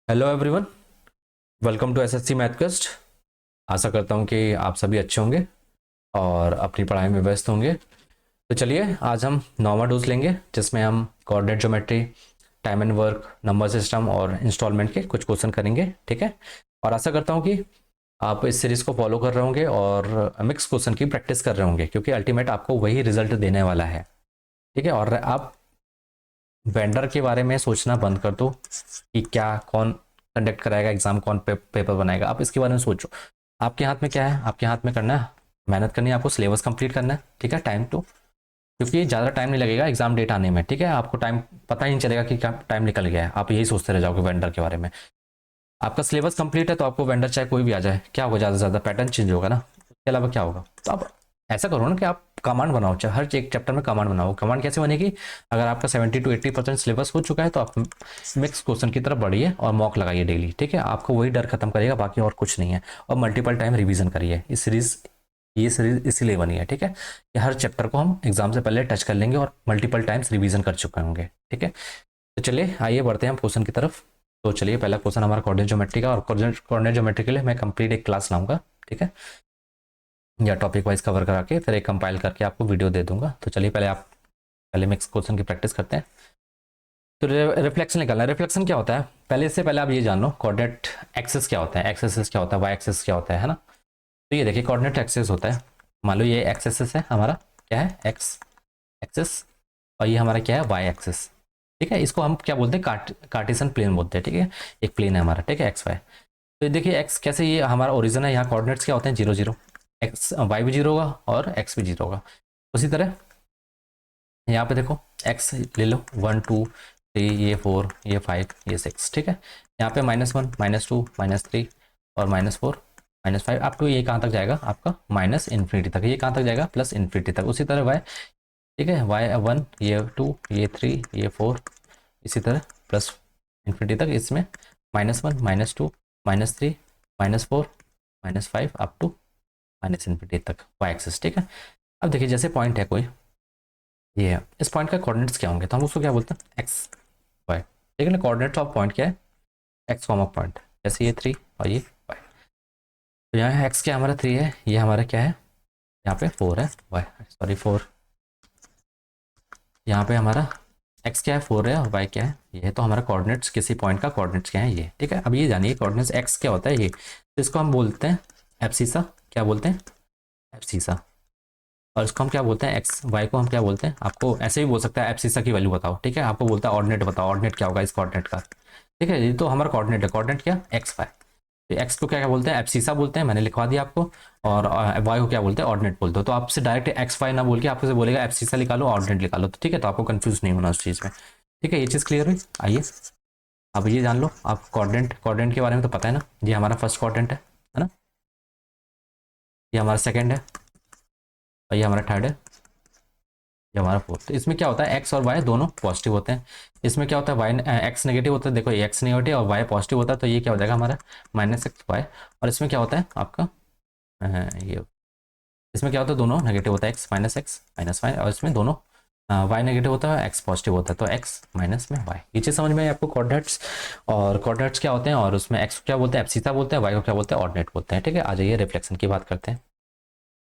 Hello everyone, welcome to SSC मैथक्स्ट। आशा करता हूँ कि आप सभी अच्छे होंगे और अपनी पढ़ाई में व्यस्त होंगे। तो चलिए आज हम नॉर्मल डोज लेंगे जिसमें हम coordinate geometry, time and work, number system और इंस्टॉलमेंट के कुछ क्वेश्चन करेंगे। ठीक है, और आशा करता हूँ कि आप इस सीरीज़ को फॉलो कर रहे होंगे और मिक्स क्वेश्चन की प्रैक्टिस कर रहे होंगे क्योंकि अल्टीमेट आपको वही रिजल्ट देने वाला है। ठीक है, और आप वेंडर के बारे में सोचना बंद कर दो कि क्या कौन कंडक्ट कराएगा एग्जाम, कौन पेपर बनाएगा। आप इसके बारे में सोचो। आपके हाथ में क्या है? आपके हाथ में करना है, मेहनत करनी है, आपको सिलेबस कंप्लीट करना है। ठीक है, टाइम टू, क्योंकि ज़्यादा टाइम नहीं लगेगा एग्जाम डेट आने में। ठीक है, आपको टाइम पता ही नहीं चलेगा कि क्या टाइम निकल गया है, आप यही सोचते रह जाओगे वेंडर के बारे में। आपका सिलेबस कंप्लीट है तो आपको वेंडर चाहे कोई भी आ जाए, क्या होगा, ज़्यादा से ज़्यादा पैटर्न चेंज होगा ना, उसके अलावा क्या होगा। तो आप ऐसा करो ना कि आप कमांड बनाओ, चाहे हर एक चैप्टर में कमांड बनाओ। कमांड कैसे बनेगी? अगर आपका 70 to 80% सिलेबस हो चुका है तो आप मिक्स क्वेश्चन की तरफ बढ़िए और मॉक लगाइए डेली। ठीक है, आपको वही डर खत्म करेगा, बाकी और कुछ नहीं है। और मल्टीपल टाइम रिवीजन करिए। ये सीरीज इसीलिए बनी है। ठीक है, कि हर चैप्टर को हम एग्जाम से पहले टच कर लेंगे और मल्टीपल टाइम्स रिवीजन कर चुके होंगे। ठीक है, तो चलिए आइए बढ़ते हैं हम क्वेश्चन की तरफ। तो चलिए पहला क्वेश्चन हमारा कोऑर्डिनेट ज्योमेट्री का, और कोऑर्डिनेट ज्योमेट्री के लिए मैं कंप्लीट एक क्लास लाऊंगा। ठीक है, या टॉपिक वाइज कवर करा के फिर एक कंपाइल करके आपको वीडियो दे दूंगा। तो चलिए पहले मिक्स क्वेश्चन की प्रैक्टिस करते हैं। तो रिफ्लेक्शन निकालना है। रिफ्लेक्शन क्या होता है? पहले इससे पहले आप ये जान लो कोऑर्डिनेट एक्सेस क्या होता है, एक्स एक्सेस क्या होता है, वाई एक्सेस क्या होता है ना। तो ये देखिए कोऑर्डिनेट एक्सेस होता है, मान लो ये एक्स एक्सेस है हमारा, क्या है, एक्स एक्सेस, और ये हमारा क्या है, वाई एक्सेस। ठीक है, इसको हम क्या बोलते हैं, कार्टेशियन प्लेन बोलते हैं। ठीक है, एक प्लेन है हमारा। ठीक है, एक्स वाई। तो देखिए एक्स कैसे, ये हमारा ओरिजिन है, यहाँ कोऑर्डिनेट्स क्या होते हैं, 0 0। एक्स वाई भी 0 होगा और एक्स भी 0 होगा। उसी तरह यहाँ पे देखो एक्स ले लो, 1 2 3, ये 4, ये 5, ये 6। ठीक है, यहाँ पे -1 -2 -3 और -4 -5 अप टू ये कहाँ तक जाएगा आपका, माइनस इन्फिनिटी तक। ये कहाँ तक जाएगा, प्लस इन्फिनिटी तक। उसी तरह वाई, ठीक है, y1, ये 2, ये 3, ये 4, इसी तरह प्लस इन्फिनिटी तक। इसमें -1 -2 -3 -4 -5 अप टू माइनस इन्फिनिटी तक वाई एक्सिस। ठीक है, अब देखिए जैसे पॉइंट है कोई, ये है, इस पॉइंट का कोऑर्डिनेट्स क्या होंगे, तो हम उसको क्या बोलते हैं, एक्स वाई। ठीक है ना, कोऑर्डिनेट्स ऑफ पॉइंट क्या है, एक्स कॉमा पॉइंट। जैसे ये 3 और ये वाई, तो यहाँ एक्स क्या हमारा 3 है, ये हमारा क्या है, यहाँ पे 4 है, वाई सॉरी 4, यहाँ पे हमारा एक्स क्या है, 4 है, और वाई क्या है, ये है। तो हमारा कोऑर्डिनेट्स, किसी पॉइंट का कोऑर्डिनेट्स क्या है, ये। ठीक है, अब ये जानिए कोऑर्डिनेट्स एक्स क्या होता है, ये। तो इसको हम बोलते हैं एब्सिसा। क्या बोलते हैं, एब्सिसा। और इसको हम क्या बोलते हैं, एक्स वाई को हम क्या बोलते हैं, आपको ऐसे ही बोल सकता है एब्सिसा की वैल्यू बताओ। ठीक है, आपको बोलता है ऑर्डिनेट बताओ, ऑर्डिनेट क्या होगा इस कोऑर्डिनेट का। ठीक है, ये तो हमारा कोऑर्डिनेट है, कोऑर्डिनेट क्या, एक्स वाई। तो एक्स को क्या बोलते हैं, एब्सिसा बोलते हैं, मैंने लिखवा दिया आपको। और वाई को क्या बोलते हैं, ऑर्डिनेट बोलते हो। तो आपसे डायरेक्ट एक्स वाई ना बोल के आपसे बोलेगा एब्सिसा निकालो, ऑर्डिनेट निकालो। तो ठीक है, तो आपको कंफ्यूज नहीं होना उस चीज़ में। ठीक है, ये चीज़ क्लियर हुई। आइए अब ये जान लो, आप कोऑर्डिनेट कोऑर्डिनेट के बारे में तो पता है ना, ये हमारा फर्स्ट कोऑर्डिनेट है ना, ये हमारा सेकंड है, और ये हमारा थर्ड है, ये हमारा फोर्थ। तो इसमें क्या होता है, एक्स और वाई दोनों पॉजिटिव होते हैं। इसमें क्या होता है, वाई एक्स नेगेटिव होता है, देखो ये एक्स नेगेटिव और वाई पॉजिटिव होता है, तो ये क्या हो जाएगा हमारा -x वाई। और इसमें क्या होता है आपका ये, इसमें क्या होता है, दोनों नेगेटिव होता है, एक्स -x -y, और इसमें दोनों वाई नेगेटिव होता है, एक्स पॉजिटिव होता है, तो एक्स माइनस में वाई। ये चीज़ समझ में आई आपको, कोऑर्डिनेट्स। और कोऑर्डिनेट्स क्या होते हैं, और उसमें एक्स को क्या बोलते हैं, एब्सिसा बोलते हैं, वाई को क्या बोलते हैं, ऑर्डिनेट बोलते हैं। ठीक है, आ जाइए रिफ्लेक्शन की बात करते हैं।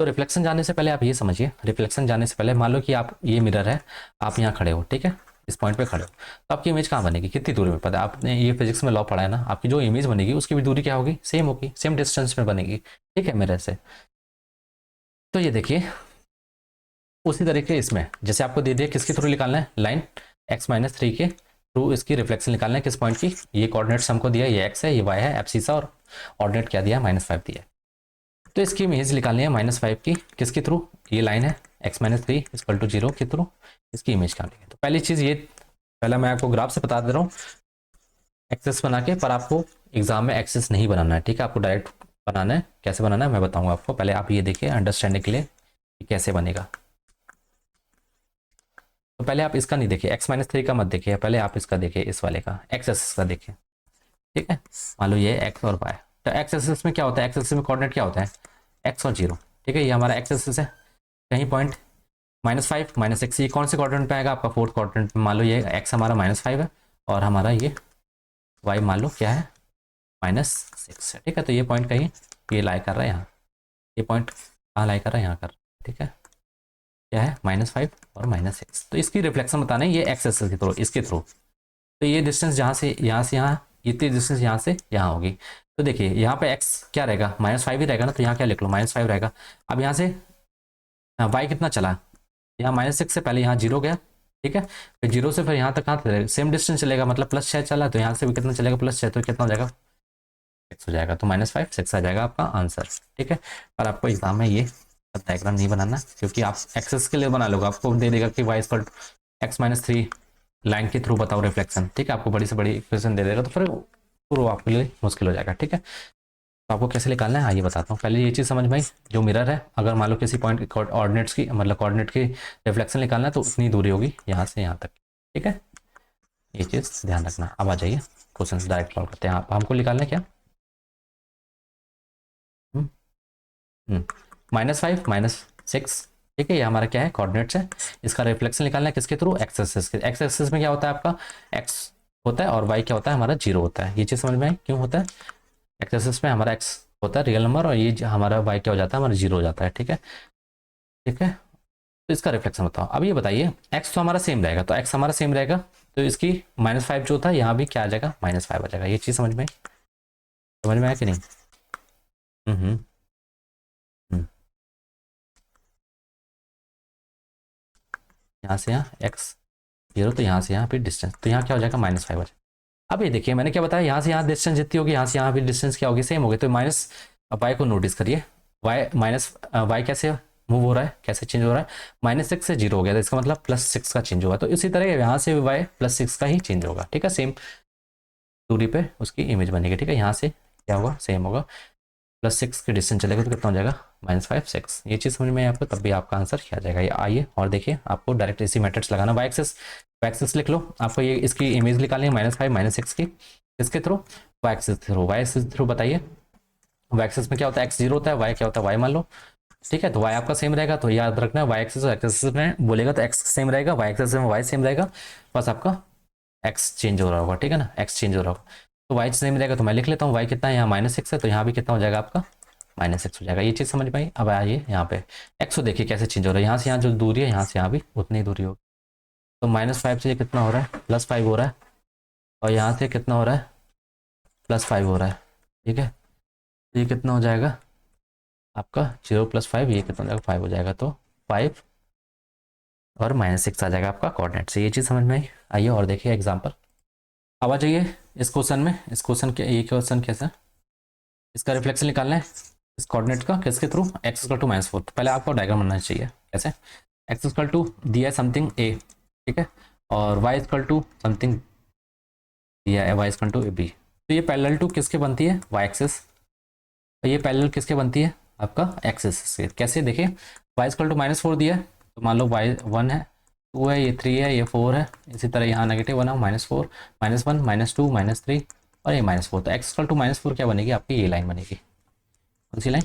तो रिफ्लेक्शन जाने से पहले आप ये समझिए, रिफ्लेक्शन जाने से पहले मान लो कि आप, ये मिरर है, आप यहाँ खड़े हो। ठीक है, इस पॉइंट पे खड़े हो, तो आपकी इमेज कहाँ बनेगी, कितनी दूरी में, पता है आपने ये फिजिक्स में लॉ पढ़ा है ना, आपकी जो इमेज बनेगी उसकी भी दूरी क्या होगी, सेम होगी, सेम डिस्टेंस में बनेगी। ठीक है, मिरर से। तो ये देखिए उसी तरीके इसमें जैसे आपको दे दिया, किसके थ्रू निकालना है, लाइन x-3 के थ्रू इसकी रिफ्लेक्शन निकालना है, किस पॉइंट की, ये कोऑर्डिनेट्स हमको दिया, ये x है, ये y है, एब्सिसा, और ऑर्डिनेट क्या दिया, -5 दिया। तो इसकी इमेज निकालनी है -5 की, किसके थ्रू, ये लाइन है x-3 = 0 के थ्रू इसकी इमेज निकालनी है। तो पहली चीज़ ये, पहला मैं आपको ग्राफ से बता दे रहा हूँ एक्सेस बना के, पर आपको एग्जाम में एक्सेस नहीं बनाना है। ठीक है, आपको डायरेक्ट बनाना है। कैसे बनाना है मैं बताऊंगा आपको, पहले आप ये देखिए अंडरस्टैंडिंग के लिए कि कैसे बनेगा। तो पहले आप इसका नहीं देखिए, x-3 का मत देखिए, पहले आप इसका देखिए, इस वाले का एक्स एक्सिस का देखिए। ठीक है, मान लो ये x और y। तो एक्स एक्सिस में क्या होता है, एक्स एक्सिस में कोऑर्डिनेट क्या होता है, x और 0। ठीक है, ये हमारा एक्स एक्सिस है, कहीं पॉइंट -5 -6, ये कौन से क्वाड्रेंट पे आएगा, आपका फोर्थ क्वाड्रेंट पे। मान लो ये x हमारा -5 है और हमारा ये वाई मान लो क्या है, -6 है। ठीक है, तो ये पॉइंट कहीं ये लाई कर रहा है यहाँ, ये पॉइंट कहाँ लाई कर रहा है, यहाँ कर रहा है। ठीक है, क्या है -5 और -6, तो इसकी रिफ्लेक्शन बताना है ये एक्स एक्सिस के थ्रू, इसके थ्रू। तो ये डिस्टेंस जहाँ से यहाँ इतनी डिस्टेंस यहाँ से यहाँ होगी। तो देखिए यहाँ पे एक्स क्या रहेगा, -5 ही रहेगा ना, तो यहाँ क्या लिख लो, -5 रहेगा। अब यहाँ से वाई कितना चला, यहाँ -6 से पहले यहाँ 0 गया। ठीक है, फिर 0 से फिर यहाँ तक कहाँ चलेगा, सेम डिस्टेंस चलेगा, मतलब +6 चला, तो यहाँ से भी कितना चलेगा, +6, तो कितना हो जाएगा, 6 हो जाएगा। तो -5 6 आ जाएगा आपका आंसर। ठीक है, पर आपको एग्जाम में ये डायग्राम नहीं बनाना, क्योंकि आप एक्सेस के लिए बना लोगे, आपको दे देगा कि y = x-3 लाइन के थ्रू बताओ रिफ्लेक्शन। ठीक है, आपको बड़ी से बड़ी इक्वेशन दे देगा, तो फिर पूरा आपके लिए मुश्किल हो जाएगा। ठीक है, तो आपको कैसे निकालना है आइए बताता हूँ। पहले ये चीज़ समझ में आई, जो मिरर है, अगर मान लो किसी पॉइंट के ऑर्डिनेट्स की, मतलब कोऑर्डिनेट की रिफ्लेक्शन निकालना है, तो उतनी दूरी होगी यहाँ से यहाँ तक। ठीक है, ये चीज़ ध्यान रखना। अब आ जाइए क्वेश्चन डायरेक्ट सॉल्व करते हैं। आप हमको निकालना है क्या, -5 -6। ठीक है, ये हमारा क्या है, कोऑर्डिनेट्स है। इसका रिफ्लेक्शन निकालना है किसके थ्रू, एक्स एक्सिस के। एक्स एक्सिस में क्या होता है आपका, एक्स होता है, और वाई क्या होता है हमारा, 0 होता है। ये चीज़ समझ में आई क्यों होता है, एक्स एक्सिस में हमारा एक्स होता है रियल नंबर, और ये हमारा वाई क्या हो जाता है, हमारा 0 हो जाता है। ठीक है, ठीक है, तो इसका रिफ्लेक्शन बताओ। अब ये बताइए, एक्स तो हमारा सेम रहेगा, तो एक्स हमारा सेम रहेगा, तो इसकी -5 जो था यहाँ भी क्या आ जाएगा, -5 आ जाएगा। ये चीज़ समझ में आई, समझ में आया कि नहीं। हम्म हम्म। यहाँ से यहाँ एक्स 0, तो यहाँ से यहाँ फिर डिस्टेंस, तो यहाँ क्या हो जाएगा, -5 आ जाएगा। अब ये देखिए मैंने क्या बताया, यहाँ से यहाँ डिस्टेंस जितनी होगी, यहाँ से यहाँ भी डिस्टेंस क्या होगी, सेम होगी। तो माइनस वाई को नोटिस करिए, वाई माइनस वाई कैसे मूव हो रहा है, कैसे चेंज हो रहा है, -6 से 0 हो गया, तो इसका मतलब +6 का चेंज होगा। तो इसी तरह यहाँ से वाई +6 का ही चेंज होगा। ठीक है, सेम दूरी पे उसकी इमेज बनेगी। ठीक है, यहाँ से क्या होगा, सेम होगा, +6 की डिस्टेंस चलेगा, तो कितना हो जाएगा, -5 6। ये चीज़ समझ में आई आपको, तब भी आपका आंसर क्या आ जाएगा। ये आइए और देखिए, आपको डायरेक्ट इसी मेथड्स लगाना। वाई एक्सिस लिख लो, आपको ये इसकी इमेज निकालनी है, -5 -6 की, इसके through, Y axis through, Y axis through बताइए। वाई एक्सिस में क्या होता है, x 0 होता है, वाई क्या होता है, वाई मान लो। ठीक है, तो वाई आपका सेम रहेगा, तो याद रखना है वाई एक्सिस और एक्सिस में बोलेगा तो एक्स सेम रहेगा, वाई एक्सिस में वाई सेम रहेगा, बस आपका एक्स चेंज हो रहा होगा। ठीक है ना, एक्स चेंज हो रहा होगा, तो वाई सेम रहेगा। तो मैं लिख लेता हूँ, वाई कितना है यहाँ, -6 है, तो यहाँ भी कितना हो जाएगा आपका, -6 हो जाएगा। ये चीज़ समझ में आई। अब आइए यहाँ पे एक्स को देखिए कैसे चेंज हो रहा है, यहाँ से यहाँ जो दूरी है, यहाँ से यहाँ भी उतनी दूरी होगी। तो -5 से ये कितना हो रहा है, +5 हो रहा है, और यहाँ से कितना हो रहा है, +5 हो रहा है। ठीक है, ये कितना हो जाएगा आपका, 0 + 5, ये कितना हो जाएगा, 5 हो जाएगा। तो 5 और -6 आ जाएगा आपका कोऑर्डिनेट से। ये चीज़ समझ में आई। आइए और देखिए एग्जाम्पल। अब आ जाइए इस क्वेश्चन में, इस क्वेश्चन के ये क्वेश्चन कैसा, इसका रिफ्लेक्शन निकालना है इस कोऑर्डिनेट का किसके थ्रू, x = -4। तो पहले आपको डायग्राम बनना चाहिए कैसे, x दिया है समथिंग a, ठीक है, और y = समथिंग दिया है, y = b। तो ये पैरेलल टू किसके बनती है, y एक्सिस, तो ये पैरेलल किसके बनती है आपका x एक्सिस से। कैसे देखिए, y = -4 दिया है, तो मान लो y 1 है, 2 है, ये 3 है, ये 4 है, इसी तरह यहाँ -1 है, -4 -1 -2 -3 और ये -4। तो x = -4 क्या बनेगी आपकी, ये लाइन बनेगी, कौन सी लाइन,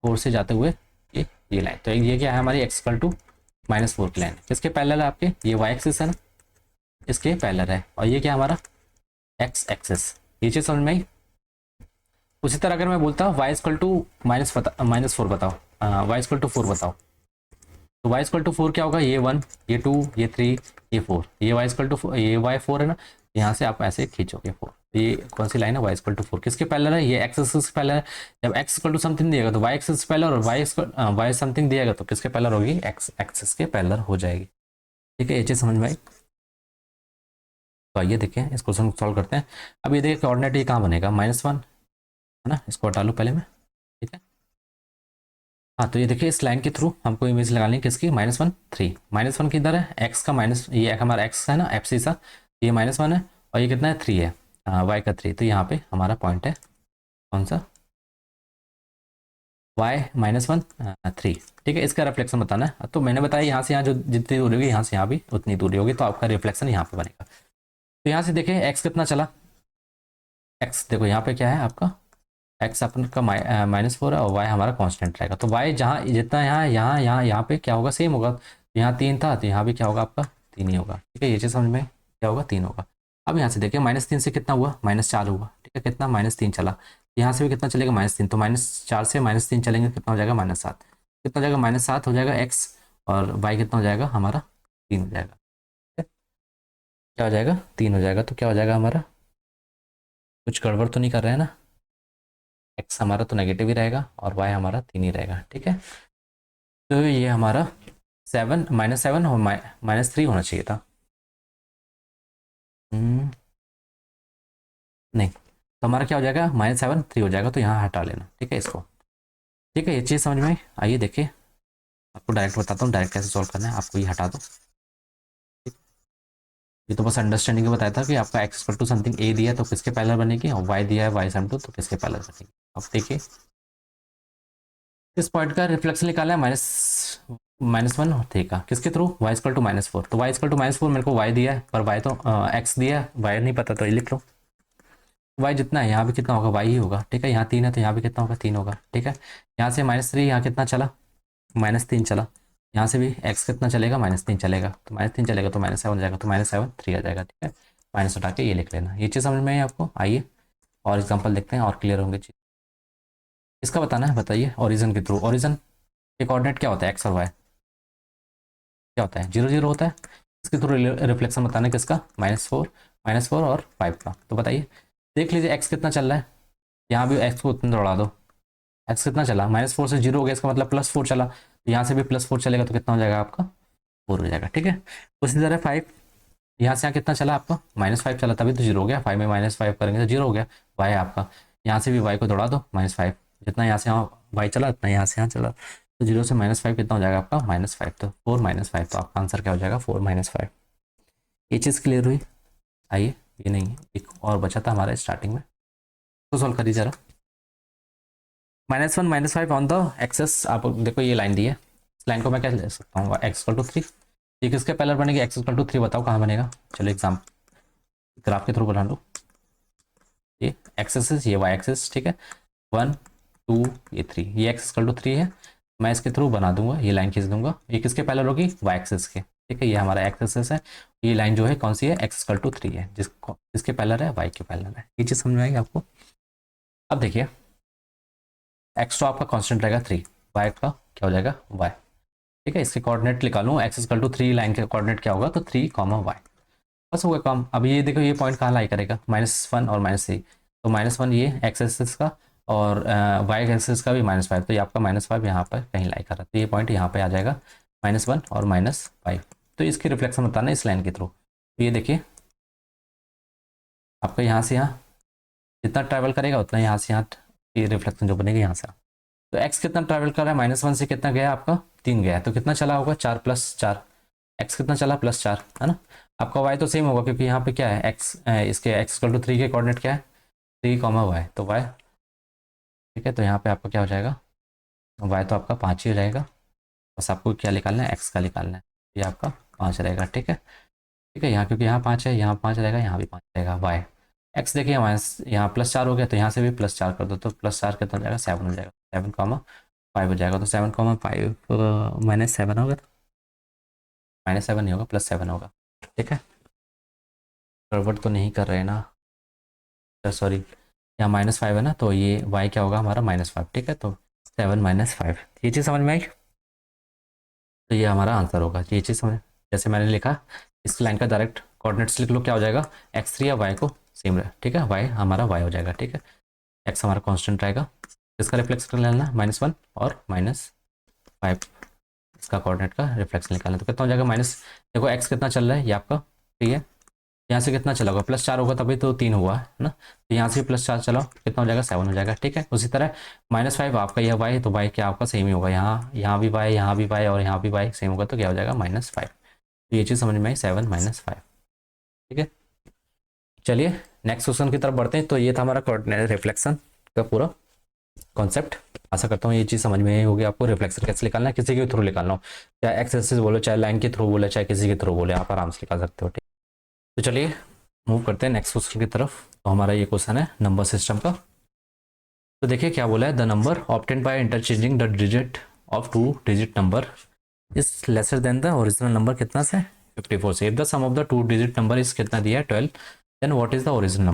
4 से जाते हुए ये लाइन। तो ये क्या है हमारी x = -4 की लाइन, किसके पैरेलल है आपके, ये y एक्सिस है ना, इसके पैरेलल है, और ये क्या हमारा x एक्सिस। ये चीज़ समझ में आई। उसी तरह अगर मैं बोलता हूँ y = -4 बताओ, y = 4 बताओ, तो y = 4 क्या होगा, ये 1 ये 2 ये 3 ये 4, ये ये y 4 है ना, यहाँ से आप ऐसे खींचोगे 4। तो ये कौन सी लाइन है, y = 4 किसके पैरेलल है, ये x एक्सिस के पैरेलल है। जब x = समथिंग दिएगा तो y एक्सिस पैरेलल, और y समथिंग दिएगा तो किसके पैरेलल होगी, x एक्सिस के पैरेलल हो जाएगी। ठीक है, ये चीज़ समझ में आई। तो आइए देखिए इस क्वेश्चन को सॉल्व करते हैं। अब ये देखिए कोऑर्डिनेट ये कहाँ बनेगा, -1 है ना, इसको हटा लो पहले में। ठीक है, हाँ, तो ये देखिए इस लाइन के थ्रू हमको इमेज लगानी है किसकी, -1 3, -1 किधर है, x का माइनस, ये हमारा x है ना, FC सा, ये -1 है, और ये कितना है 3 है, y का 3। तो यहाँ पे हमारा पॉइंट है कौन सा, y -1 3। ठीक है, इसका रिफ्लेक्शन बताना है। तो मैंने बताया यहाँ से यहाँ जो जितनी दूरी होगी, यहाँ से यहाँ भी उतनी दूरी होगी, तो आपका रिफ्लेक्शन यहाँ पे बनेगा। तो यहाँ से देखिए x कितना चला, x देखो यहाँ पे क्या है आपका, x अपन का -4 है, और y हमारा कांस्टेंट रहेगा। तो y जहाँ जितना यहाँ पे क्या होगा, सेम होगा। यहाँ 3 था, तो यहाँ भी क्या होगा आपका 3 ही होगा। ठीक है, ये चीज़ समझ में क्या होगा, 3 होगा। अब यहाँ से देखिए -3 से कितना हुआ, -4 हुआ, ठीक है, कितना -3 चला, यहाँ से भी कितना चलेगा -3, तो -4 से -3 चलेंगे, कितना हो जाएगा -7, कितना हो जाएगा -7 हो जाएगा x, और y कितना हो जाएगा हमारा 3 हो जाएगा, ठीक है? क्या हो जाएगा 3 हो जाएगा, तो क्या हो जाएगा हमारा, कुछ गड़बड़ तो नहीं कर रहे हैं ना, x हमारा तो नेगेटिव ही रहेगा और y हमारा 3 ही रहेगा, ठीक है। तो ये हमारा -7 और -3 होना चाहिए था। नहीं, तो हमारा क्या हो जाएगा -7 3 हो जाएगा, तो यहाँ हटा लेना, ठीक है इसको, ठीक है। ये चीज़ समझ में आई? आइए देखिए, आपको डायरेक्ट बताता हूँ डायरेक्ट कैसे सॉल्व करना है, आपको ये हटा दो। ये तो बस अंडरस्टैंडिंग बताया था कि आपका x equal to something a दिया है तो किसके पैरेलल बनेगी, और y दिया है y सम टू तो किसके पैरेलल बनेगी। अब देखिए इस पॉइंट का रिफ्लेक्शन निकाला है -1 ठीक है, किसके थ्रू, y इक्वल टू -4, तो y इक्वल टू -4 मेरे को y दिया है, पर y तो x दिया है, y नहीं पता तो ये लिख लो, y जितना है यहाँ भी कितना होगा y ही होगा, ठीक है। यहाँ 3 है तो यहाँ भी कितना होगा 3 होगा, ठीक है। यहाँ से -3 यहाँ कितना चला, -3 चला, यहाँ से भी x कितना चलेगा -3 चलेगा, तो -3 चलेगा तो -7 हो जाएगा, तो -7 3 आ जाएगा, ठीक है। माइनस हटा के ये लिख लेना, ये चीज़ समझ में आई आपको? आइए और एग्जांपल देखते हैं और क्लियर होंगे चीज़। इसका बताना है, बताइए ओरिजिन के थ्रू। ओरिजिन के कोऑर्डिनेट क्या होता है, एक्स और वाई, क्या होता है 0 0 होता है। इसके थ्रू रिफ्लेक्शन बताना है किसका, -4 और 5 का, तो बताइए देख लीजिए एक्स कितना चल रहा है, यहाँ भी एक्स को उतना दौड़ा दो, एक्स कितना चला -4 से 0 हो गया, इसका मतलब +4 चला, तो यहाँ से भी +4 चलेगा तो कितना हो जाएगा आपका 4 हो जाएगा, ठीक है। उसी तरह 5 यहाँ से यहाँ कितना चला आपका -5 चला, तभी तो 0 हो गया, 5 में -5 करेंगे तो 0 हो गया। वाई आपका, यहाँ से भी वाई को दौड़ा दो -5, जितना यहाँ से यहाँ वाई चला उतना यहाँ से यहाँ चला, तो 0 से -5 कितना हो जाएगा आपका -5, तो 4 -5, तो आपका आंसर क्या हो जाएगा 4 -5। ये चीज़ क्लियर हुई? आइए, ये नहीं एक और बचा था हमारा स्टार्टिंग में, तो सॉल्व करिए जरा। -1 -5 ऑन द एक्सेस, आप देखो ये लाइन दी है, इस लाइन को मैं क्या ले सकता हूँ, x=3, ये किसके पैरेलल बनेगी, x=3, बताओ कहाँ बनेगा, चलो एग्जाम ग्राफ के थ्रू बना लो। ये एक्स एक्सिस, ये वाई एक्सिस, ठीक है, 1 2 ये 3, ये x=3 है, मैं इसके थ्रू बना दूंगा, ये लाइन खींच दूंगा, ये किसके पैरेलल होगी वाई एक्सिस के, ठीक है। ये हमारा एक्स एक्सिस है, ये लाइन जो है कौन सी है, x=3 है, जिसके पैरेलल है वाई के पैरेलल है। ये चीज़ समझ में आएगी आपको? अब देखिए एक्स तो आपका कांस्टेंट रहेगा 3, वाई का क्या हो जाएगा वाई, ठीक है। इसके कोऑर्डिनेट निकालूँ, x=3 लाइन के कोऑर्डिनेट क्या होगा, तो 3 वाई, बस हो गया काम। अब ये देखो ये पॉइंट कहाँ लाई करेगा, -1 और -3, तो -1 ये एक्स एक्सिस का और वाई एक्सिस का भी -5, तो ये आपका -5 यहाँ पर कहीं लाई कर रहा है, तो ये पॉइंट यहाँ पे आ जाएगा -1 और -5, तो इसकी रिफ्लेक्शन बताना है इस लाइन के थ्रू। तो ये देखिए आपका यहाँ से यहाँ जितना ट्रैवल करेगा उतना यहाँ से यहाँ ये रिफ्लेक्शन जो बनेगी यहाँ से, तो एक्स कितना ट्रैवल कर रहा है, -1 से कितना गया आपका 3 गया, तो कितना चला होगा 4 + 4, एक्स कितना चला +4, है ना। आपका वाई तो सेम होगा क्योंकि यहाँ पे क्या है एक्स, इसके x=3 के कोऑर्डिनेट क्या है 3, वाई, तो वाई, ठीक है। तो यहाँ पे आपका क्या हो जाएगा, वाई तो आपका 5 ही रहेगा, बस आपको क्या निकालना है एक्स का निकालना है, ये आपका 5 रहेगा, ठीक है, ठीक है। यहाँ क्योंकि यहाँ 5 है, यहाँ 5 रहेगा, यहाँ भी 5 रहेगा, वाई एक्स देखिए माइनस यहाँ +4 हो गया, तो यहाँ से भी +4 कर दो, तो +4 कितना हो जाएगा 7 हो जाएगा, 7 5 हो जाएगा, तो 7 5 -7 होगा, -7 नहीं होगा +7 होगा, ठीक है। गड़बड़ तो नहीं कर रहे ना, सॉरी, यहाँ -5 है ना, तो ये y क्या होगा हमारा -5, ठीक है, तो 7 -5, ये चीज़ समझ में आई? तो ये हमारा आंसर होगा, ये चीज़ समझ, जैसे मैंने लिखा इस लाइन का डायरेक्ट कोऑर्डिनेट्स लिख लो, क्या हो जाएगा x3 या y को सेम रहे, ठीक है, y हमारा y हो जाएगा, ठीक है, x हमारा कांस्टेंट रहेगा, इसका रिफ्लेक्शन लेना -1 और -5, इसका कोऑर्डिनेट का रिफ्लेक्शन निकालना, तो कितना हो जाएगा देखो x कितना चल रहा है, ये आपका 3 है, यहाँ से कितना चला होगा +4 होगा तभी तो 3 हुआ है ना, तो यहाँ से भी +4 चलाओ कितना हो जाएगा 7 हो जाएगा, ठीक है। उसी तरह -5 आपका यह y, तो y क्या आपका सेम ही होगा, यहाँ भी y, यहाँ भी y और यहाँ भी y सेम होगा, तो क्या हो जाएगा -5, तो ये चीज़ समझ में आई 7 -5, ठीक है। चलिए नेक्स्ट क्वेश्चन की तरफ बढ़ते हैं। तो ये था हमारा कोऑर्डिनेट रिफ्लेक्शन का पूरा कॉन्सेप्ट, आशा करता हूँ ये चीज़ समझ में आई होगी आपको। रिफ्लेक्शन कैसे निकालना है, किसी के थ्रू निकालना हो, चाहे एक्स एक्सिस बोलो, चाहे लाइन के थ्रू बोले, चाहे किसी के थ्रू बोले, आप आराम से निकाल सकते हो, ठीक। तो चलिए मूव करते हैं नेक्स्ट क्वेश्चन की तरफ। तो हमारा ये क्वेश्चन है नंबर सिस्टम का। तो देखिए क्या बोला है, the number obtained by interchanging the digit of 2 digit number is lesser than the original number कितना से 54 से, if the sum of the 2 digit number is कितना दिया है 12, then what is the original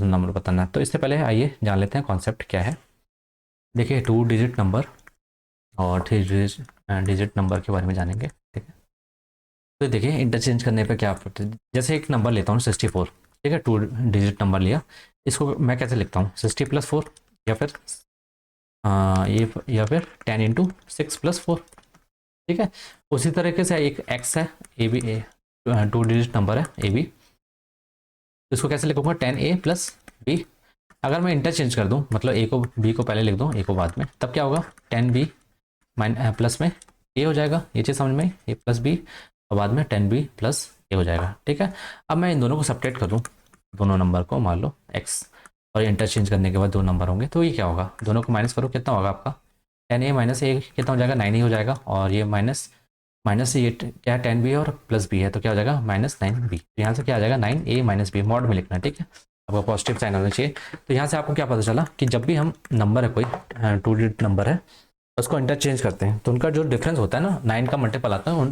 number बताना है। तो इससे पहले आइए जान लेते हैं कॉन्सेप्ट क्या है। देखिए 2 डिजिट नंबर और 3 डिजिट नंबर के बारे में जानेंगे, ठीक है। तो देखिए इंटरचेंज करने पे क्या होता है, जैसे एक नंबर लेता हूँ 64, ठीक है, 2 डिजिट नंबर लिया, इसको मैं कैसे लिखता हूँ 60+4, या फिर ये या फिर 10 × 6+4, ठीक है। उसी तरीके से एक एक्स है, ए बी, 2 डिजिट नंबर है ए बी, तो इसको कैसे लिखूंगा 10a+b। अगर मैं इंटरचेंज कर दूं, मतलब ए को बी को पहले लिख दूं, ए को बाद में, तब क्या होगा 10b प्लस में ए हो जाएगा। ये चीज़ समझ में आई, ए प्लस बी और बाद में 10b प्लस ए हो जाएगा, ठीक है। अब मैं इन दोनों को सब्ट्रैक्ट कर दूं, दोनों नंबर को, मान लो एक्स, और इंटरचेंज करने के बाद 2 नंबर होंगे, तो ये क्या होगा, दोनों को माइनस करो, कितना होगा आपका 10a - a कितना हो जाएगा 9 हो जाएगा, और ये माइनस माइनस ये क्या है 10b और प्लस बी है, तो क्या हो जाएगा -9b। तो यहाँ से क्या आ जाएगा 9a - b, मॉड में लिखना है, ठीक है, आपको पॉजिटिव साइन होना चाहिए। तो यहाँ से आपको क्या पता चला कि जब भी हम नंबर है कोई 2 डिजिट नंबर है, उसको इंटरचेंज करते हैं तो उनका जो डिफरेंस होता है ना, 9 का मल्टीपल आता है उन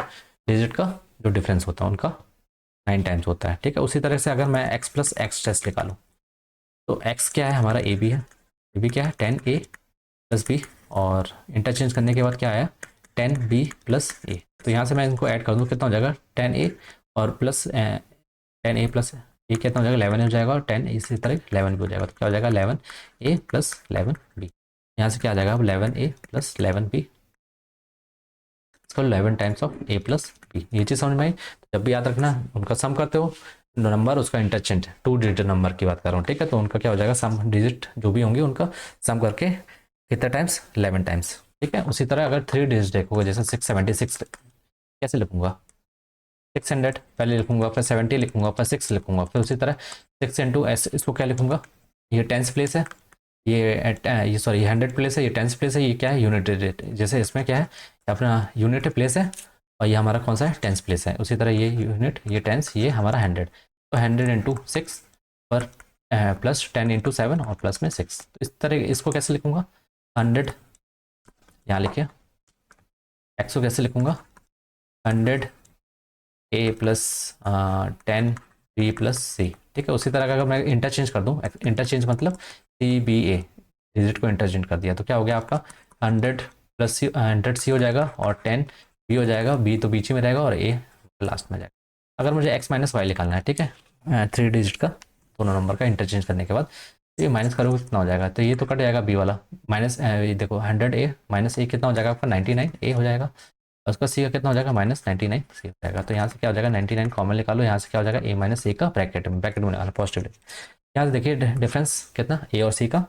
डिजिट का, जो डिफरेंस होता है उनका 9 टाइम्स होता है, ठीक है। उसी तरह से अगर मैं x प्लस एक्स टेस्ट निकालूँ, तो x क्या है हमारा ए बी है, ए बी क्या है 10a+b, और इंटरचेंज करने के बाद क्या आया 10b+a। तो यहाँ से मैं इनको ऐड कर दूँ, कितना हो जाएगा 10a और प्लस 10a+ ये कितना हो जाएगा 11 हो जाएगा, और 10 इसी तरह 11 भी हो जाएगा, तो क्या हो जाएगा 11a + 11b। यहाँ से क्या आ जाएगा अब 11a + 11b, इसको 11 टाइम्स ऑफ a + b। ये चीज़ समझ में आई। तो जब भी याद रखना, उनका सम करते हो नंबर, उसका इंटरचेंज 2 डिजिट नंबर की बात कर रहा हूँ, ठीक है। तो उनका क्या हो जाएगा सम डिजिट जो भी होंगे उनका सम करके कितना टाइम्स 11 टाइम्स, ठीक है। उसी तरह अगर 3 डिजिट देखोगे, जैसे 676 कैसे लिखूंगा 600 पहले लिखूंगा, फिर 70 लिखूंगा, फिर 6 लिखूंगा, फिर उसी तरह 6 × s, इसको क्या लिखूंगा, ये टेंस प्लेस है, ये सॉरी 100 प्लेस है, ये टेंस प्लेस है, ये क्या है यूनिट रेट, जैसे इसमें क्या है अपना यूनिट प्लेस है, और ये हमारा कौन सा है टेंस प्लेस है। उसी तरह ये यूनिट, ये टेंस, ये हमारा 100, तो 100 × 6 पर प्लस 10 × 7 और प्लस में 6, तो इस तरह इसको कैसे लिखूंगा 100, यहाँ लिखिए एक्स को कैसे लिखूंगा 100a + 10b + c, ठीक है। उसी तरह का अगर मैं इंटरचेंज कर दूं, इंटरचेंज मतलब CBA, डिजिट को इंटरचेंज कर दिया, तो क्या हो गया आपका 100 + 100c हो जाएगा, और 10b हो जाएगा, b तो बीच में रहेगा और a लास्ट में जाएगा। अगर मुझे x - y निकालना है, ठीक है, 3 डिजिट का, दोनों नंबर का इंटरचेंज करने के बाद, तो ये माइनस करोगे कितना हो जाएगा, तो ये तो कट जाएगा b वाला, माइनस ये देखो 100a - a कितना हो जाएगा आपका 99a हो जाएगा, और उसका सी का कितना हो जाएगा -99 सी हो जाएगा। तो यहाँ से क्या हो जाएगा 99 कॉमन निकालो, यहाँ से क्या हो जाएगा a - a का ब्रैकेट में निकालो पॉजिटिव। यहाँ से देखिए डिफरेंस कितना a और c का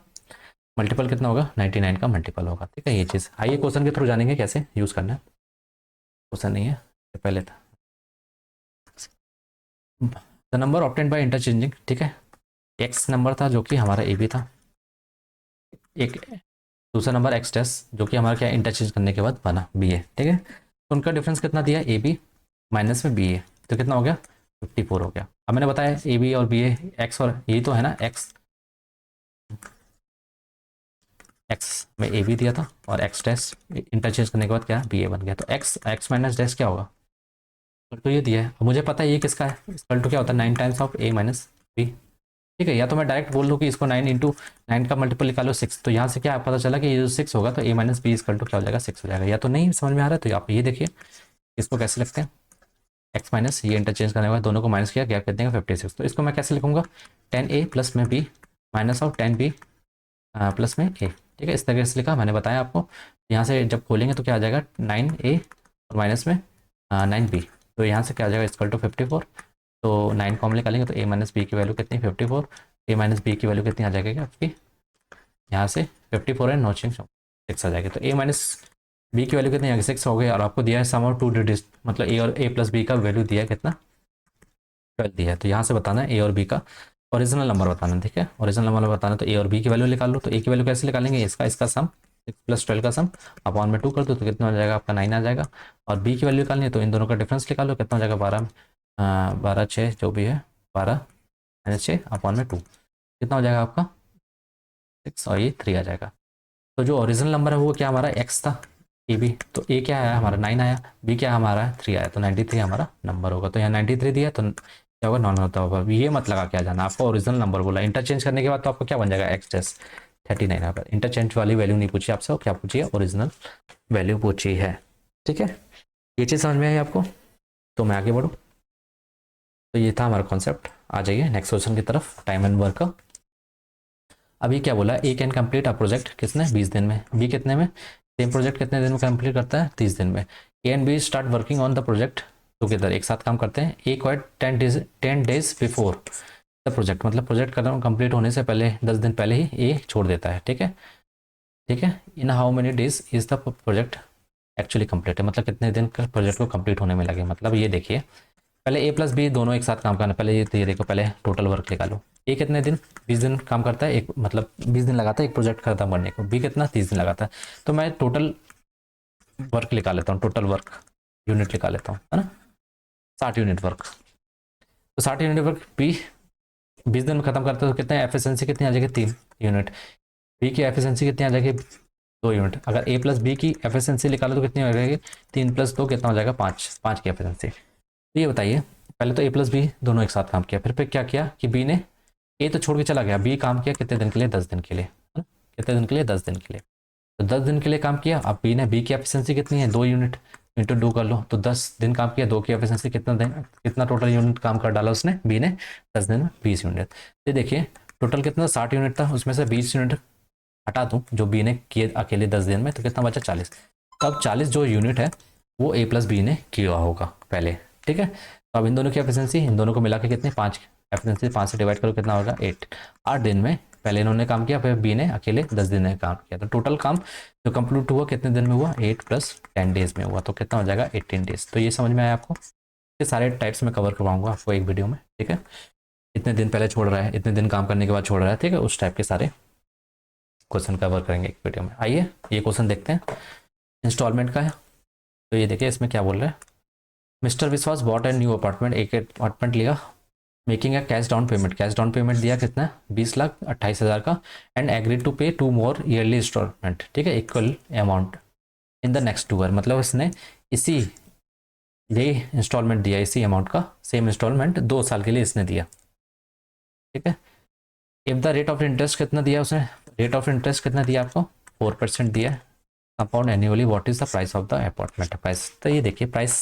मल्टीपल कितना होगा 99 का मल्टीपल होगा, ठीक है। ये चीज़ आइए क्वेश्चन के थ्रू जानेंगे कैसे यूज़ करना है। क्वेश्चन नहीं है, पहले था the number obtained by interchanging, ठीक है। एक्स नंबर था जो कि हमारा ए बी था, एक दूसरा नंबर एक्स टेस्ट जो कि हमारा क्या इंटरचेंज करने के बाद बना बी ए, ठीक है। तो उनका डिफरेंस कितना दिया ए बी माइनस में बी ए, तो कितना हो गया 54 हो गया। अब मैंने बताया ए बी और बी ए एक्स, और यही तो है ना एक्स में ए बी दिया था, और एक्स टेस्ट इंटरचेंज करने के बाद क्या बी ए बन गया, तो एक्स माइनस डैश क्या होगा, तो ये दिया है, मुझे पता है ये किसका है, इक्वल टू क्या होता है 9 टाइम्स ऑफ a - b, ठीक है। या तो मैं डायरेक्ट बोल दूँ कि इसको 9 × 9 का मल्टीपल निकालो 6, तो यहाँ से क्या पता चला कि ये जो 6 होगा तो a - b इक्वल टू क्या हो जाएगा 6 हो जाएगा। या तो नहीं समझ में आ रहा है, तो आप ये देखिए इसको कैसे लिखते हैं, x माइनस ये इंटरचेंज करने के बाद दोनों को माइनस किया, गैप कर देंगे 56, तो इसको मैं कैसे लिखूंगा 10a प्लस में b minus of 10b plus में a, ठीक है। इस तरीके से लिखा, मैंने बताया आपको। यहाँ से जब खोलेंगे तो क्या आ जाएगा 9a और माइनस में 9b, तो यहाँ से क्या आ जाएगा इक्वल टू 54, तो 9 कॉमन निकालेंगे तो a - b की वैल्यू कितनी 54, a - b की वैल्यू कितनी आ जाएगी आपकी, यहाँ से 54 है 9 6 आ जाएगी, तो a - b की वैल्यू कितनी आएगी 6 हो गई, और आपको दिया है सम ऑफ 2 डिजिट, मतलब a और a + b का वैल्यू दिया है कितना 12 दिया है। तो यहाँ से बताना है a और b का ओरिजिनल नंबर बताना, ठीक है। ओरिजिनल नंबर बताना, तो a और b की वैल्यू निकाल लो, तो a की वैल्यू कैसे निकालेंगे, इसका सम 6 + 12 का सम अपॉन में 2 कर दो, तो कितना हो जाएगा आपका 9 आ जाएगा, और b की वैल्यू निकालनी है तो इन दोनों का डिफरेंस निकालो, कितना हो जाएगा 12 6 जो भी है 12 - 6 अपॉन में 2, कितना हो जाएगा आपका 6, और ये 3 आ जाएगा। तो जो ओरिजिनल नंबर है वो क्या हमारा x था ए बी, तो a क्या आया हमारा 9 आया, b क्या हमारा 3 आया, तो 93 हमारा नंबर होगा। तो यहाँ 93 दिया, तो क्या होगा, नॉन होता होगा, ये मत लगा के आ जाना, आपको ओरिजिनल नंबर बोला, इंटरचेंज करने के बाद तो आपको क्या बन जाएगा एक्स डेस 39 यहाँ पर। इंटरचेंज वाली वैल्यू नहीं पूछी आपसे, क्या पूछी है, ओरिजिनल वैल्यू पूछी है। ठीक है, ये चीज़ समझ में आई आपको, तो मैं आगे बढ़ूँ। तो ये था हमारा कॉन्सेप्ट। आ जाइए नेक्स्ट क्वेश्चन की तरफ, टाइम एंड वर्क का। अभी क्या बोला, ए कैन कंप्लीट अ प्रोजेक्ट किसने, 20 दिन में, बी कितने में, सेम प्रोजेक्ट कितने दिन में कंप्लीट करता है, 30 दिन में। A and B start working on the project together, एक साथ काम करते हैं। A quite 10 days before the project, मतलब प्रोजेक्ट कंप्लीट होने से पहले 10 दिन पहले ही ए छोड़ देता है। ठीक है, ठीक है। In how many days is the project actually complete है, मतलब कितने दिन का प्रोजेक्ट को कंप्लीट होने में लगे। मतलब ये देखिए, पहले ए प्लस बी दोनों एक साथ काम करना, पहले ये देखो, पहले टोटल वर्क निकालो। ए कितने दिन, 20 दिन काम करता है, एक मतलब 20 दिन लगाता है एक प्रोजेक्ट खत्म करने को। बी कितना, 30 दिन लगाता है। तो मैं टोटल वर्क निकाल लेता हूँ, टोटल वर्क यूनिट निकाल लेता हूँ, है ना, 60 यूनिट वर्क। तो 60 यूनिट वर्क बी 20 दिन में खत्म करता है, तो कितने एफिशिएंसी कितनी आ जाएगी, 3 यूनिट। बी की एफिशिएंसी कितनी आ जाएगी, 2 यूनिट। अगर ए प्लस बी की एफिशिएंसी निकालो तो कितनी हो जाएगी, 3 + 2 कितना हो जाएगा, 5 की एफिशिएंसी। तो ये बताइए, पहले तो ए प्लस बी दोनों एक साथ काम किया, फिर क्या किया कि बी ने ए तो छोड़ के चला गया, बी काम किया कितने दिन के लिए, 10 दिन के लिए, है ना, कितने दिन के लिए, 10 दिन के लिए। तो 10 दिन के लिए काम किया। अब बी ने, बी की एफिशिएंसी कितनी है, 2 यूनिट, इंटू 2 कर लो, तो 10 दिन काम किया, 2 की एफिशिएंसी कितना दिन, कितना टोटल यूनिट काम कर डाला उसने, बी ने 10 दिन में 20 यूनिट। ये देखिए टोटल कितना, 60 यूनिट था, उसमें से 20 यूनिट हटा दूँ जो बी ने किए अकेले 10 दिन में, तो कितना बचा, 40। तब 40 जो यूनिट है वो ए प्लस बी ने किया होगा पहले। ठीक है, तो अब इन दोनों की एफिशिएंसी, इन दोनों को मिला के कितने, 5, एफिशिएंसी 5 से डिवाइड करो कितना होगा, 8 दिन में पहले इन्होंने काम किया, फिर बी ने अकेले 10 दिन में काम किया। तो टोटल काम जो कंप्लीट हुआ कितने दिन में हुआ, 8 + 10 डेज में हुआ, तो कितना हो जाएगा, 18 डेज। तो ये समझ में आया आपको, ये सारे टाइप्स में कवर करवाऊंगा आपको एक वीडियो में। ठीक है, इतने दिन पहले छोड़ रहा है, इतने दिन काम करने के बाद छोड़ रहा है, ठीक है, उस टाइप के सारे क्वेश्चन कवर करेंगे एक वीडियो में। आइए ये क्वेश्चन देखते हैं, इंस्टॉलमेंट का है। तो ये देखिए इसमें क्या बोल रहे हैं, मिस्टर विश्वास बॉट एंड न्यू अपार्टमेंट, एक अपार्टमेंट लिया, मेकिंग है cash down payment, cash down payment दिया कितना, 20,28,000 का, एंड एग्री टू पे 2 more ईयरली इंस्टॉलमेंट, ठीक है, equal amount in the next 2 year. मतलब इसने इसी यही इंस्टॉलमेंट दिया, इसी अमाउंट का सेम इंस्टॉलमेंट 2 साल के लिए इसने दिया। ठीक है, if the rate of interest कितना दिया उसने, रेट ऑफ इंटरेस्ट कितना दिया आपको, 4% दिया, compound annually, what is the price of the apartment, price. तो ये देखिए प्राइस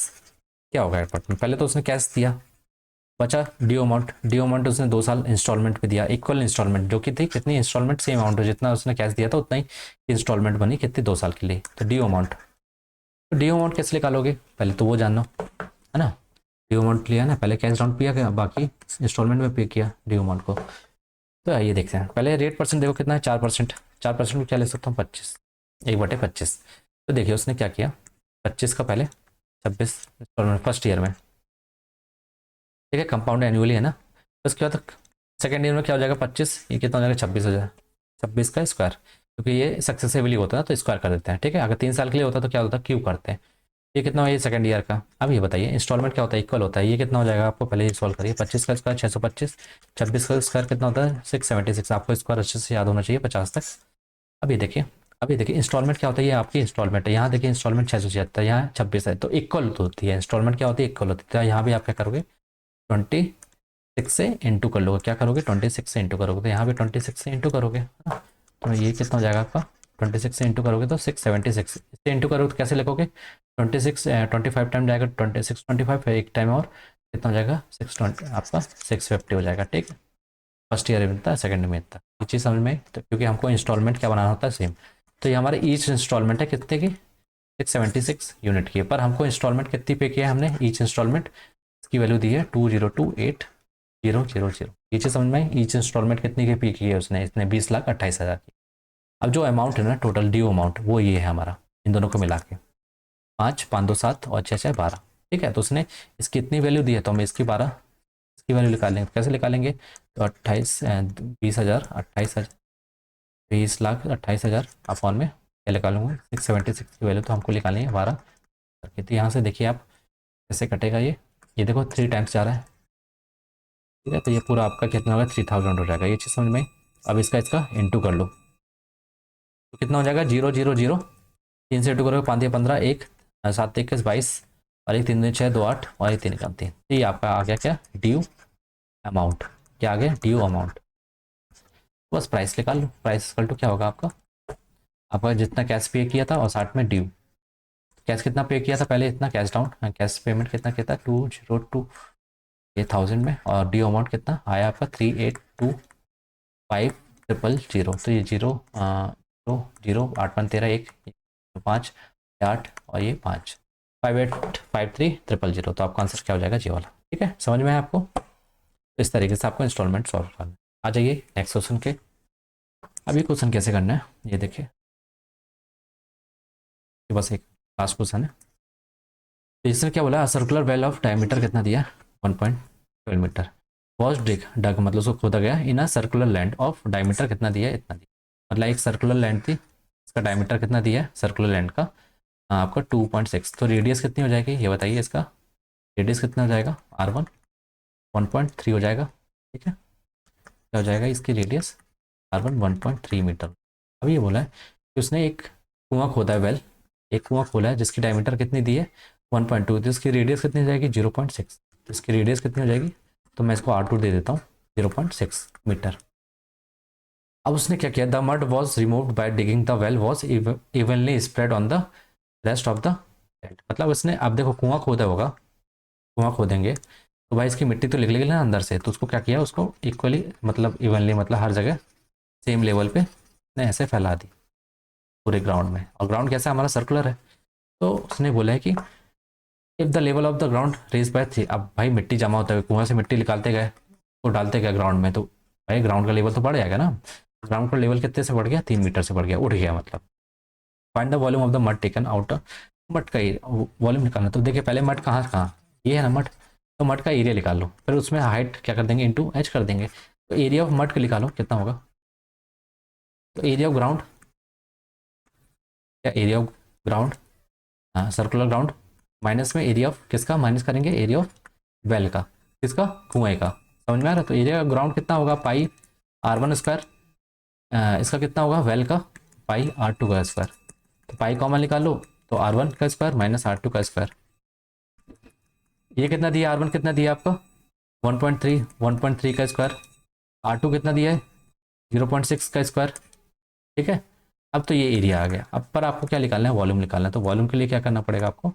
क्या होगा अपार्टमेंट, पहले तो उसने कैश दिया, बचा ड्यू अमाउंट, ड्यू अमाउंट उसने 2 साल इंस्टॉलमेंट पे दिया, इक्वल इंस्टॉलमेंट, जो कि थी कितनी इंस्टॉलमेंट, सेम अमाउंट, जितना उसने कैश दिया था उतना ही इंस्टॉलमेंट बनी, कितनी, 2 साल के लिए। तो ड्यू अमाउंट, तो ड्यू अमाउंट कैसे निकालोगे, पहले तो वो जानना, है ना, ड्यू अमाउंट लिया ना, पहले कैश डाउन किया, बाकी इंस्टॉलमेंट में पे किया ड्यू अमाउंट को। तो आइए देखते हैं, पहले रेट परसेंट देखो कितना है, 4%, 4% में क्या ले सकता हूँ, 25, 1/25। तो देखिए उसने क्या किया, 25 का पहले 26 इंस्टॉलमेंट फर्स्ट ईयर में, ठीक है, कंपाउंड एनुअली है ना। तो उसके बाद सेकेंड ईयर में क्या हो जाएगा, 25, ये कितना हो जाएगा, 26 हो जाएगा, 26 का स्क्वायर, क्योंकि ये सक्सेसिवली होता है ना तो स्क्वायर कर देते हैं। ठीक है, अगर 3 साल के लिए होता तो क्या होता है, क्यूब करते हैं। ये कितना हो, ये सेकंड ईयर का। अब ये बताइए इंस्टॉलमेंट क्या होता है, इक्वल होता है, ये कितना हो जाएगा आपको, पहले ये सॉल्व करिए, 25 का स्क्वायर 625, 26 का स्क्वायर कितना होता है, 676। आपको स्क्वायर अच्छे से याद होना चाहिए 50 तक। अब ये देखिए इंस्टॉलमेंट क्या होता है, ये आपकी इंस्टॉलमेंट है, यहाँ देखिए इंस्टॉलमेंट 676, यहाँ 26 है, तो इक्वल होती है इंस्टॉलमेंट, क्या होती है, इक्वल होती है। तो यहाँ भी आप क्या करोगे, 26 से इंटू कर लोगे, क्या करोगे, 26 से इंटू करोगे, तो यहाँ भी 26 से इंटू करोगे, है ना। तो ये कितना हो जाएगा आपका, 26 से इंटू करोगे तो 676, इससे इंटू करोगे तो कैसे लिखोगे, 25 टाइम जाएगा, 26 25 है, एक टाइम और कितना हो जाएगा, 620, आपका 650 हो जाएगा। ठीक, फर्स्ट ईयर में मिलता है, सेकंड में मिलता है, ये चीज़ समझ में। तो क्योंकि हमको इंस्टॉलमेंट क्या बनाना होता है, सेम। तो ये हमारे ईच इंस्टॉलमेंट है कितने की, 676 यूनिट की है, पर हमको इंस्टॉलमेंट कितनी पे किया है हमने, ईच इंस्टॉलमेंट की वैल्यू दी है 2028,000। ये चीज़ समझ में आई, ईच इंस्टॉलमेंट कितनी की पे की है उसने, इसने 20,28,000 की। अब जो अमाउंट है ना टोटल ड्यू अमाउंट, वो ये है हमारा, इन दोनों को मिला के 5, 5 2 7 और 6 6 12। ठीक है, तो उसने इसकी इतनी वैल्यू दी है, तो हम इसकी 12 इसकी वैल्यू निकालेंगे, कैसे निकालेंगे, तो 20,000 28,000, 20,28,000 अपॉन में क्या निकालूंगा, 676 की वैल्यू तो हमको निकालनी है 12 करके। तो यहाँ से देखिए आप कैसे कटेगा, ये देखो 3 टाइम्स जा रहा है, ठीक है, तो ये पूरा आपका कितना होगा, 3000 हो जाएगा। ये चीज़ समझ में। अब इसका इंटू कर लो, तो कितना हो जाएगा, 0 0 0, 3 से इंटू करोगे, 5 या 15, 1 7 21 22, और 1 3 2 6 2 8, और 1 3 1 3। तो ये आपका आ गया क्या, ड्यू अमाउंट, क्या आ गया ड्यू अमाउंट, बस प्राइस निकाल लो। प्राइस इक्वल टू क्या होगा आपका, आपका जितना कैश पे किया था और साथ में ड्यू। कैश कितना पे किया था पहले, इतना कैश डाउन, कैश पेमेंट कितना किया था 202 ये 1000 में, और ड्यू अमाउंट कितना आया आपका 382500। तो ये जीरो जीरो जीरो 8 1 13 1 5 8 और ये 5 585300। तो आपका आंसर क्या हो जाएगा जी वाला। ठीक है, समझ में है आपको। तो इस तरीके से आपको इंस्टॉलमेंट सॉल्व करना है। आ जाइए नेक्स्ट क्वेश्चन के। अब ये क्वेश्चन कैसे करना है ये देखिए, ये बस एक लास्ट क्वेश्चन है। तो इसने क्या बोला, सर्कुलर वेल ऑफ डायमीटर कितना दिया 1.12 मीटर वॉज डिग डग, मतलब उसको खोदा गया in a circular land of diameter कितना दिया, इतना दिया। मतलब एक सर्कुलर लैंड थी, इसका डायमीटर कितना दिया है सर्कुलर लैंड का, आपका 2.6। तो रेडियस कितनी हो जाएगी ये बताइए, इसका रेडियस कितना हो जाएगा R1 1.3 हो जाएगा। ठीक है, क्या हो जाएगा इसकी रेडियस R1 1.3 मीटर। अब ये बोला है कि उसने एक कुआं खोदा है, वेल एक कुआं खोला है जिसकी डायमीटर कितनी दी है 1.2, तो इसकी रेडियस कितनी हो जाएगी 0.6। तो इसकी रेडियस कितनी हो जाएगी, तो मैं इसको R2 दे देता हूँ 0.6 मीटर। अब उसने क्या किया, the mud was removed by digging the well was evenly spread on the rest of the land. मतलब उसने, अब देखो कुआं खोदा होगा, कुआं खोदेंगे तो भाई इसकी मिट्टी तो निकलेगी ना अंदर से, तो उसको क्या किया, उसको इक्वली मतलब इवनली मतलब हर जगह सेम लेवल पे ने ऐसे फैला दी पूरे ग्राउंड में। और ग्राउंड कैसा हमारा सर्कुलर है, तो उसने बोला है कि if the level of the ground raise by 3, अब भाई मिट्टी जमा होता है, कुआं से मिट्टी निकालते गए तो डालते गए ग्राउंड में, तो भाई ग्राउंड का लेवल तो बढ़ जाएगा ना। ग्राउंड का लेवल कितने से बढ़ गया 3 मीटर से बढ़ गया, उठ गया मतलब। Find the volume of the mud taken out, mud का वॉल्यूम निकालना। तो देखिए पहले मड कहाँ कहाँ, ये है ना मड, तो मड का एरिया निकाल लो, फिर उसमें हाइट क्या कर देंगे इंटू एच कर देंगे। तो एरिया ऑफ मड का निकालो कितना होगा, तो एरिया ऑफ ग्राउंड, क्या एरिया ऑफ ग्राउंड, हाँ सर्कुलर ग्राउंड, माइनस में एरिया ऑफ किसका, माइनस करेंगे एरिया ऑफ वेल का, किसका कुएं का। समझ में आ रहा है। तो एरिया ग्राउंड कितना होगा पाई R1 स्क्वायर, इसका कितना होगा वेल का पाई R2 का स्क्वायर। तो पाई कॉमन निकालो, तो R1 का स्क्वायर माइनस R2 का स्क्वायर। ये कितना दिया R1 कितना दिया आपका 1.3, 1.3 का स्क्वायर, R2 कितना दिया है 0.6 का स्क्वायर। ठीक है, अब तो ये एरिया आ गया। अब पर आपको क्या निकालना है, वॉल्यूम निकालना है। तो वॉल्यूम के लिए क्या करना पड़ेगा आपको,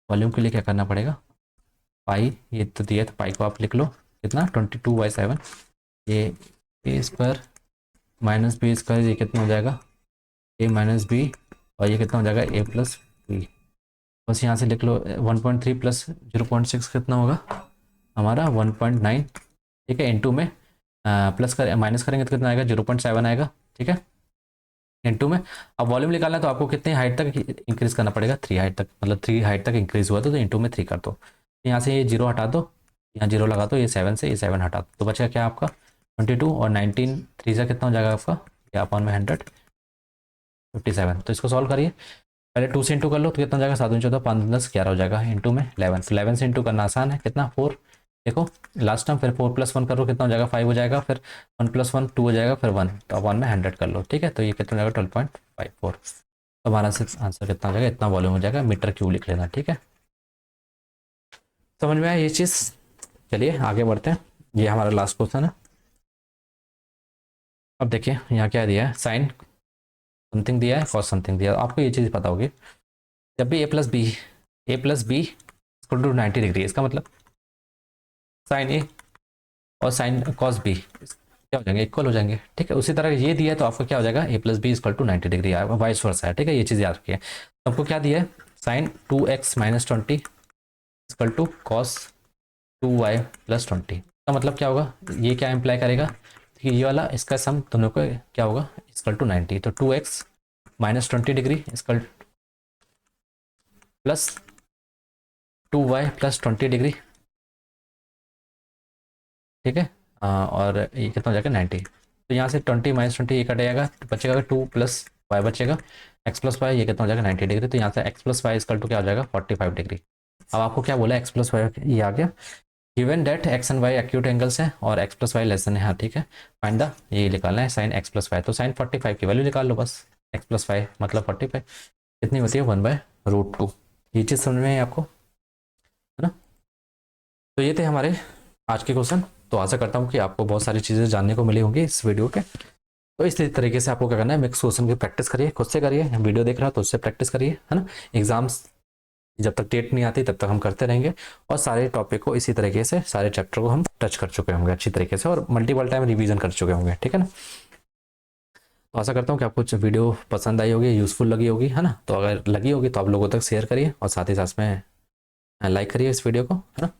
वॉल्यूम के लिए क्या करना पड़ेगा, पाई ये तो दिया, तो पाई को आप लिख लो कितना 22/7, ये ए स्क्वायर माइनस बी स्क्वायर, ये कितना हो जाएगा ए माइनस बी, और ये कितना हो जाएगा ए प्लस बी। बस यहाँ से लिख लो 1.3 प्लस 0.6 कितना होगा हमारा 1.9। ठीक है, इनटू में प्लस कर माइनस करेंगे तो कितना आएगा 0.7 आएगा। ठीक है, इनटू में। अब वॉल्यूम निकालना है तो आपको कितने हाइट तक इंक्रीज करना पड़ेगा, 3 हाइट तक, मतलब 3 हाइट तक इंक्रीज हुआ तो इंटू में 3 कर दो। यहाँ से ये 0 हटा दो, यहाँ 0 लगा दो, ये 7 से ये 7 हटा दो, तो बचेगा क्या आपका 22 और 19 3 से कितना हो जाएगा आपका, ये अपॉन में 157। तो इसको सॉल्व करिए, पहले 2 से इंटू कर लो तो कितना हो जाएगा 7 दूनी 14 5 10 11 हो जाएगा, इंटू में 11, तो 11 से इंटू करना आसान है, कितना 4। देखो लास्ट टाइम, फिर 4+1 करो कितना हो जाएगा 5 हो जाएगा, फिर 1+1 2 हो जाएगा, फिर 1, तो अपॉन में 100 कर लो। ठीक है, तो ये कितना हो जाएगा 12.54। तो हमारा आंसर कितना हो जाएगा, इतना वॉल्यूम हो जाएगा, मीटर क्यूब लिख लेना। ठीक है, समझ में आया ये चीज़। चलिए आगे बढ़ते हैं, ये हमारा लास्ट क्वेश्चन है। अब देखिए यहाँ क्या दिया है, साइन समथिंग दिया है, कॉस समथिंग दिया है। आपको ये चीज़ पता होगी, जब भी A plus B equal to 90 degree, इसका मतलब साइन ए और साइन कॉस बी क्या हो जाएंगे, इक्वल हो जाएंगे। ठीक है, उसी तरह ये दिया है तो आपको क्या हो जाएगा a+b इक्वल टू 90 डिग्री आएगा, वाइस वर्सा है। ठीक है, ये चीज़ याद रखिए। तो आपको क्या दिया है, sine 2x minus 20 equal to cos 2y plus 20। का मतलब क्या होगा, ये क्या इम्प्लाई करेगा कि ये वाला इसका सम दोनों का क्या होगा इक्वल टू 90। तो 2x minus 20 degree equal plus 2y plus 20 degree. ठीक है, और ये कितना हो जाएगा 90। तो यहाँ से 20 माइनस 20 ये कट जाएगा, तो बचेगा 2 प्लस वाई बचेगा, एक्स प्लस वाई ये कितना हो जाएगा 90 डिग्री। तो यहाँ से X plus Y equal to क्या हो जाएगा 45 डिग्री। अब आपको क्या बोला एक्स प्लस वाई ये आ गया, given that X and Y acute angles हैं और X plus Y less than है। हाँ ठीक है, फाइंड द ये निकालना है साइन एक्स प्लस वाई। तो साइन 45 की वैल्यू निकाल लो बस, एक्स प्लस वाई मतलब 45 कितनी होती है 1/√2। ये चीज़ समझ में है आपको, है ना। तो ये थे हमारे आज के क्वेश्चन। तो आशा करता हूँ कि आपको बहुत सारी चीज़ें जानने को मिली होंगी इस वीडियो के। तो इस तरीके से आपको क्या करना है, मिक्स क्वेश्चन की प्रैक्टिस करिए, खुद से करिए, वीडियो देख रहा तो उससे प्रैक्टिस करिए, है ना। एग्जाम्स जब तक डेट नहीं आती तब तक हम करते रहेंगे, और सारे टॉपिक को इसी तरीके से, सारे चैप्टर को हम टच कर चुके होंगे अच्छी तरीके से, और मल्टीपल टाइम रिवीजन कर चुके होंगे, ठीक है ना। तो आशा करता हूँ कि आपको वीडियो पसंद आई होगी, यूज़फुल लगी होगी, है ना। तो अगर लगी होगी तो आप लोगों तक शेयर करिए, और साथ ही साथ में लाइक करिए इस वीडियो को, है ना।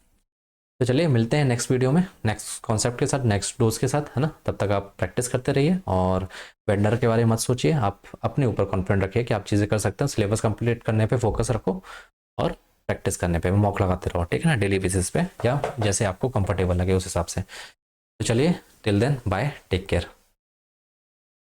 तो चलिए मिलते हैं नेक्स्ट वीडियो में, नेक्स्ट कॉन्सेप्ट के साथ, नेक्स्ट डोज के साथ, है ना। तब तक आप प्रैक्टिस करते रहिए, और वेंडर के बारे में मत सोचिए, आप अपने ऊपर कॉन्फिडेंट रखिए कि आप चीज़ें कर सकते हैं। सिलेबस कंप्लीट करने पे फोकस रखो, और प्रैक्टिस करने पे मॉक लगाते रहो, ठीक है ना, डेली बेसिस पे, या जैसे आपको कंफर्टेबल लगे उस हिसाब से। तो चलिए, till then bye, take care.